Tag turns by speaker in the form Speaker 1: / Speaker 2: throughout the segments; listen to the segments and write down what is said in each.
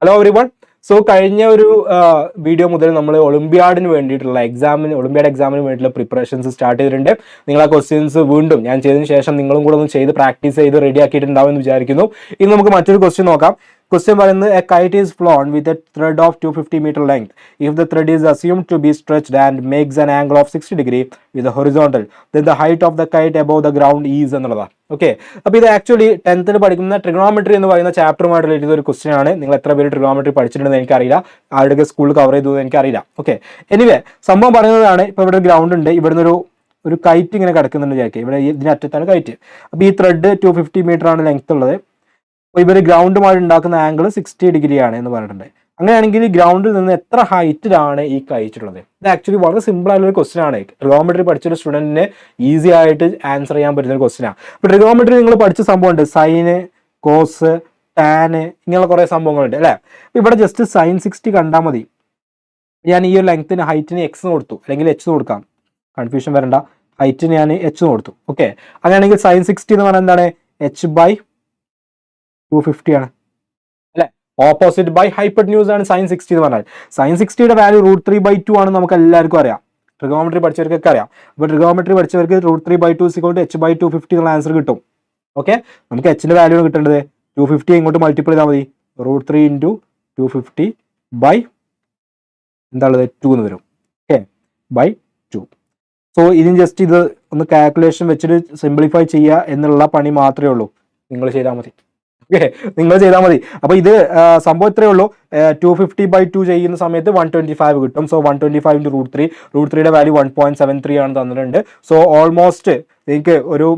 Speaker 1: Hello everyone. So കഴിഞ്ഞ ഒരു video മുതൽ നമ്മൾ ഒളിമ്പ്യാഡിന് വേണ്ടിയിട്ടുള്ള ഒളിമ്പ്യാഡ് എക്സാമിന് വേണ്ടിയിട്ടുള്ള പ്രിപ്പറേഷൻസ് സ്റ്റാർട്ട് ചെയ്തിട്ടുണ്ട്. നിങ്ങൾ ആ ക്വസ്റ്റ്യൻസ് വീണ്ടും ഞാൻ ചെയ്തതിന് ശേഷം നിങ്ങളും കൂടെ ഒന്ന് ചെയ്ത് പ്രാക്ടീസ് ചെയ്ത് റെഡി ആക്കിയിട്ടുണ്ടാവും എന്ന് വിചാരിക്കുന്നു. ഇനി നമുക്ക് മറ്റൊരു ക്വസ്റ്റ്യൻ നോക്കാം. ക്വസ്റ്റ്യൻ പറയുന്നത് a kite is flown with a thread of 250 meter length. If the thread is assumed to be stretched and makes an angle of 60 degree with horizontal, then the height of the kite above the ground is എന്നുള്ളതാണ്. Okay, അപ്പോൾ ഇത് actually 10th പഠിക്കുന്ന trigonometry എന്ന് പറയുന്ന ചാപ്റ്ററുമായിട്ട് relate ചെയ്ത ഒരു question ആണ്. നിങ്ങൾ എത്ര പേര് ട്രിഗണോമെട്രി പഠിച്ചിട്ടുണ്ടെന്ന് എനിക്കറിയില്ല, ആരുടെ സ്കൂളിൽ കവർ ചെയ്തതെന്ന് എനിക്കറിയില്ല. ഓക്കെ, എനിവേ സംഭവം പറയുന്നതാണ്. ഇപ്പോൾ ഇവിടെ ഗ്രൗണ്ട് ഉണ്ട്, ഇവിടുന്ന് ഒരു കൈറ്റ് ഇങ്ങനെ കിടക്കുന്നുണ്ട് വിചാരിക്കുക. ഇവിടെ ഇതിനറ്റത്താണ് കൈറ്റ്. അപ്പോൾ ഈ ത്രെഡ് 250 meter ആണ് ലെങ്ത് ഉള്ളത്. അപ്പോൾ ഇവർ ഗ്രൗണ്ടുമായിട്ട് ഉണ്ടാക്കുന്ന ആംഗിൾ 60 degree ആണ് എന്ന് പറഞ്ഞിട്ടുണ്ട്. അങ്ങനെയാണെങ്കിൽ ഗ്രൗണ്ടിൽ നിന്ന് എത്ര ഹൈറ്റിലാണ് ഈ കൈറ്റ് ഉള്ളത്? ഇത് ആക്ച്വലി വളരെ സിമ്പിൾ ആയിട്ടുള്ള ഒരു ക്വസ്റ്റൻ ആണ്. ട്രിഗണോമെട്രി പഠിച്ചൊരു സ്റ്റുഡന്റിന് ഈസി ആയിട്ട് ആൻസർ ചെയ്യാൻ പറ്റുന്ന ഒരു ക്വസ്റ്റൻ ആണ്. അപ്പോൾ ട്രിഗണോമെട്രി നിങ്ങൾ പഠിച്ച സംഭവമുണ്ട്, സൈന്, കോസ്, ടാന്, ഇങ്ങനെയുള്ള കുറേ സംഭവങ്ങളുണ്ട് അല്ലേ. ഇവിടെ ജസ്റ്റ് സൈൻ 60 കണ്ടാൽ മതി. ഞാൻ ഈ ഒരു ലെങ്ത്തിന് ഹൈറ്റിന് എക്സ് കൊടുത്തു, അല്ലെങ്കിൽ എച്ച് കൊടുക്കാം, കൺഫ്യൂഷൻ വരണ്ട. ഹൈറ്റിന് ഞാൻ എച്ച് കൊടുത്തു. ഓക്കെ, അങ്ങനെയാണെങ്കിൽ സൈൻ 60 എന്ന് പറഞ്ഞാൽ എന്താണ്? h/250 ആണ് അല്ലെ. ഓപ്പോസിറ്റ് ബൈ ഹൈപ്പർന്യൂസ് ആണ് സൈൻ 60 എന്ന് പറഞ്ഞാൽ. സൈൻ 60യുടെ വാല്യൂ √3/2 ആണ് നമുക്ക് എല്ലാവർക്കും അറിയാം. ട്രിഗണോമെട്രി പഠിച്ചവർക്കൊക്കെ അറിയാം. അപ്പോൾ ട്രിഗണോമെട്രി പഠിച്ചവർക്ക് √3/2 h/250 എന്നുള്ള ആൻസർ കിട്ടും. ഓക്കെ, നമുക്ക് എച്ചിന്റെ വാല്യൂ കിട്ടേണ്ടത് 250 ഇങ്ങോട്ട് മൾട്ടിപ്പിൾ ചെയ്താൽ മതി. √3 × 250 ബൈ എന്താണുള്ളത് 2 എന്ന് വരും. Okay, by 2. സോ ഇതിന് ജസ്റ്റ് ഇത് ഒന്ന് കാൽക്കുലേഷൻ വെച്ചിട്ട് സിംപ്ലിഫൈ ചെയ്യുക എന്നുള്ള പണി മാത്രമേ ഉള്ളൂ. നിങ്ങൾ ചെയ്താൽ മതി. ഓക്കെ, നിങ്ങൾ ചെയ്താൽ മതി. അപ്പോൾ ഇത് സംഭവം ഇത്രയേ ഉള്ളൂ. 250/2 ചെയ്യുന്ന സമയത്ത് 125 കിട്ടും. സോ 125 × √3, √3യുടെ വാല്യൂ 1.73 ആണ് തന്നിട്ടുണ്ട്. സോ ഓൾമോസ്റ്റ് നിങ്ങൾക്ക് ഒരു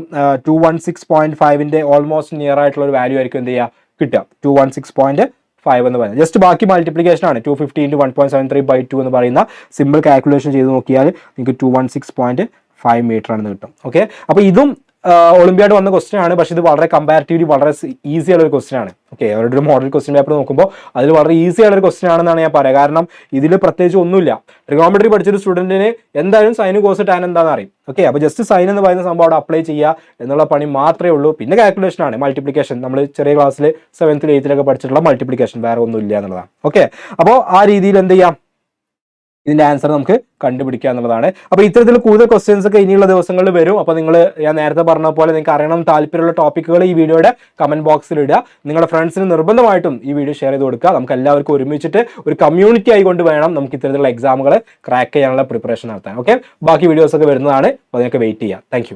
Speaker 1: 216.5ന്റെ ഓൾമോസ്റ്റ് നിയർ ആയിട്ടുള്ള ഒരു വാല്യൂ ആയിരിക്കും എന്ത് ചെയ്യുക കിട്ടുക, 216.5 എന്ന് പറയുന്നത്. ജസ്റ്റ് ബാക്കി മൾട്ടിപ്ലിക്കേഷൻ ആണ്. 250 × 1.73/2 എന്ന് പറയുന്ന സിമ്പിൾ കാൽക്കുലേഷൻ ചെയ്ത് നോക്കിയാൽ നിങ്ങൾക്ക് 216.5 meter ആണെന്ന് കിട്ടും. ഓക്കെ, അപ്പോൾ ഇതും ഒളിമ്പ്യാഡ് വന്ന ക്വസ്റ്റൻ ആണ്. പക്ഷേ ഇത് വളരെ കമ്പാരിറ്റീവ്ലി വളരെ ഈസി ആയുള്ള ഒരു ക്വസ്റ്റൻ ആണ്. ഓക്കെ, അവരുടെ ഒരു മോഡൽ ക്വസ്റ്റൻ പേപ്പർ നോക്കുമ്പോൾ അതിൽ വളരെ ഈസി ആയുള്ള ഒരു ക്വസ്റ്റൻ ആണെന്നാണ് ഞാൻ പറയുക. കാരണം ഇതിൽ പ്രത്യേകിച്ച് ഒന്നുമില്ല. ട്രിഗണോമെട്രി പഠിച്ചൊരു സ്റ്റുഡന്റിന് എന്തായാലും സൈൻ, കോസ്, ടാൻ എന്താണെന്ന് അറിയും. ഓക്കെ, അപ്പോൾ ജസ്റ്റ് സൈൻ എന്ന് പറയുന്ന സംഭവം അവിടെ അപ്ലൈ ചെയ്യുക എന്നുള്ള പണി മാത്രമേ ഉള്ളൂ. പിന്നെ കാൽക്കുലേഷൻ ആണ്, മൾട്ടിപ്ലിക്കേഷൻ. നമ്മൾ ചെറിയ ക്ലാസ്സിൽ 7th 8th പഠിച്ചിട്ടുള്ള മൾട്ടിപ്ലിക്കേഷൻ, വേറെ ഒന്നും ഇല്ല എന്നുള്ളതാണ്. ഓക്കെ, അപ്പോൾ ആ രീതിയിൽ എന്ത് ചെയ്യാം, ഇതിന്റെ ആൻസർ നമുക്ക് കണ്ടുപിടിക്കുക എന്നുള്ളതാണ്. അപ്പോൾ ഇത്തരത്തിൽ കൂടുതൽ ക്വസ്റ്റ്യൻസ് ഒക്കെ ഇനിയുള്ള ദിവസങ്ങളിൽ വരും. അപ്പോൾ നിങ്ങൾ ഞാൻ നേരത്തെ പറഞ്ഞ പോലെ നിങ്ങൾക്ക് അറിയണം താല്പര്യമുള്ള ടോപ്പിക്കുകൾ ഈ വീഡിയോയുടെ കമന്റ് ബോക്സിൽ ഇടുക. നിങ്ങളുടെ ഫ്രണ്ട്സിന് നിർബന്ധമായിട്ടും ഈ വീഡിയോ ഷെയർ ചെയ്ത് കൊടുക്കുക. നമുക്ക് എല്ലാവർക്കും ഒരുമിച്ചിട്ട് ഒരു കമ്മ്യൂണിറ്റി ആയിക്കൊണ്ട് വേണം നമുക്ക് ഇത്തരത്തിലുള്ള എക്സാമുകൾ ക്രാക്ക് ചെയ്യാനുള്ള പ്രിപ്പറേഷൻ നടത്താൻ. ഓക്കെ, ബാക്കി വീഡിയോസ് ഒക്കെ വരുന്നതാണ്. അപ്പോൾ അതിനൊക്കെ വെയിറ്റ് ചെയ്യാം. താങ്ക്